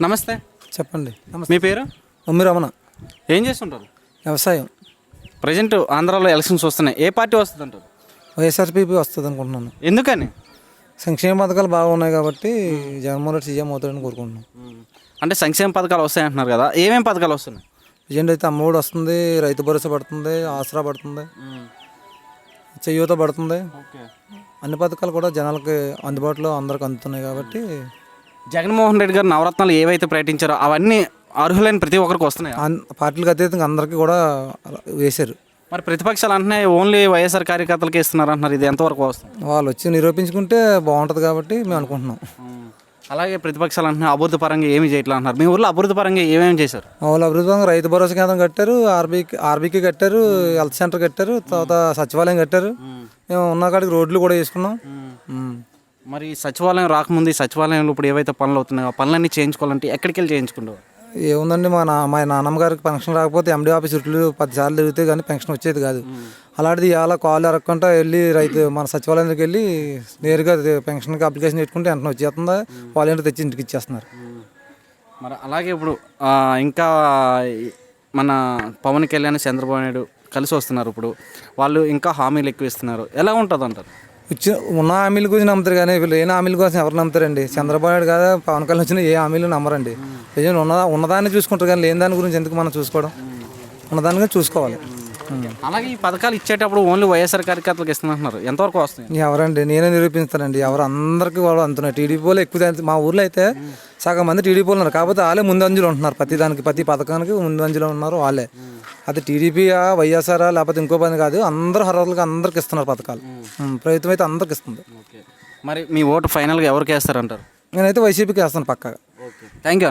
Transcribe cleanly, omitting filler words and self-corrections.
నమస్తే. చెప్పండి. మీ పేరు? ఉమ్మి రమణ. ఏం చేస్తుంటారు? వ్యవసాయం. ప్రజెంట్ ఆంధ్రాలో ఎలక్షన్స్ వస్తున్నాయి, ఏ పార్టీ వస్తుంది అంటారు? వైఎస్ఆర్పీపీ వస్తుంది అనుకుంటున్నాను. ఎందుకని? సంక్షేమ పథకాలు బాగున్నాయి కాబట్టి జగన్మోహన్ రెడ్డి సీఎం అవుతాడని కోరుకుంటున్నాను. అంటే సంక్షేమ పథకాలు వస్తాయి అంటున్నారు కదా, ఏమేమి పథకాలు వస్తున్నాయి? ప్రజెంట్ అయితే అమ్మఒడి వస్తుంది, రైతు భరోసా పడుతుంది, ఆసరా పడుతుంది, చేయూత పడుతుంది. అన్ని పథకాలు కూడా జనాలకి అందుబాటులో అందరికి అందుతున్నాయి కాబట్టి జగన్మోహన్ రెడ్డి గారు నవరత్నాలు ఏవైతే ప్రకటించారో అవన్నీ అర్హులైన ప్రతి ఒక్కరికి వస్తున్నాయి. పార్టీలకు అతీతంగా అందరికీ కూడా వేశారు. మరి ప్రతిపక్షాలు అంటున్నాయి ఓన్లీ వైఎస్ఆర్ కార్యకర్తలకి ఇస్తున్నారు అంటున్నారు, ఇది ఎంతవరకు వస్తుంది? వాళ్ళు వచ్చి నిరూపించుకుంటే బాగుంటుంది కాబట్టి మేము అనుకుంటున్నాం. అలాగే ప్రతిపక్షాలు అంటున్నాయి అభివృద్ధి పరంగా ఏమి చేయట్లా అంటున్నారు. మీ ఊళ్ళో అభివృద్ధి పరంగా ఏమేమి చేశారు? మా వాళ్ళు అభివృద్ధి పరంగా రైతు భరోసా కేంద్రం కట్టారు, ఆర్బీకి కట్టారు, హెల్త్ సెంటర్ కట్టారు, తర్వాత సచివాలయం కట్టారు. మేము ఉన్న కాడికి రోడ్లు కూడా వేసుకున్నాం. మరి సచివాలయం రాకముందు ఈ సచివాలయంలో ఇప్పుడు ఏవైతే పనులు అవుతున్నాయో ఆ పనులన్నీ చేయించుకోవాలంటే ఎక్కడికి వెళ్ళి చేయించుకుంటారు? ఏముందండి, మా నాన్నమ్మ గారికి పెన్షన్ రాకపోతే ఎండి ఆఫీస్ చుట్టూ 10 సార్లు తిరిగితే కానీ పెన్షన్ వచ్చేది కాదు. అలాంటిది ఇలా కాళ్ళు ఎరక్కుండా వెళ్ళి మన సచివాలయానికి వెళ్ళి నేరుగా పెన్షన్కి అప్లికేషన్ పెట్టుకుంటే వెంటనే వచ్చేస్తుందా, వాలంటీర్ తెచ్చి ఇంటికి ఇచ్చేస్తున్నారు. మరి అలాగే ఇప్పుడు ఇంకా మన పవన్ కళ్యాణ్ చంద్రబాబు నాయుడు కలిసి వస్తున్నారు. ఇప్పుడు వాళ్ళు ఇంకా హామీలు ఎక్కువ ఇస్తున్నారు, ఎలా ఉంటుంది అంటారు? ఉన్న హామీల గురించి నమ్ముతారు కానీ లేని హామీల కోసం ఎవరు నమ్ముతారండి? చంద్రబాబు నాయుడు కాదా పవన్ కళ్యాణ్ వచ్చిన ఏ హామీలు నమ్మరండి. ప్రజలు ఉన్నదాన్ని చూసుకుంటారు కానీ లేని దాని గురించి ఎందుకు మనం చూసుకోవడం? ఉన్నదాన్ని గురించి చూసుకోవాలి. అలాగే ఈ పథకాలు ఇచ్చేటప్పుడు ఓన్లీ వైఎస్ఆర్ కార్యకర్తలకు ఇస్తున్నారు, ఎంతవరకు వస్తుంది? ఎవరండి? నేనే నిరూపిస్తానండి. ఎవరు అందరికీ వాళ్ళు అందుతున్నాయి. టీడీపీ వాళ్ళు ఎక్కువ. మా ఊర్లో అయితే సగం మంది టీడీపీ వాళ్ళు ఉన్నారు, కాకపోతే వాళ్ళే ముందంజలో ఉంటున్నారు. ప్రతి పథకానికి ముందంజలో ఉన్నారు వాళ్ళే. అది టీడీపీయా వైఎస్ఆర్ లేకపోతే ఇంకో పని కాదు, అందరూ అర్హతలకు అందరికి ఇస్తున్నారు పథకాలు. ప్రభుత్వం అయితే అందరికి ఇస్తుంది. మరి మీ ఓటు ఫైనల్గా ఎవరికి వేస్తారంటారు? నేనైతే వైసీపీకి వేస్తాను పక్కాగా. థ్యాంక్ యూ అన్న.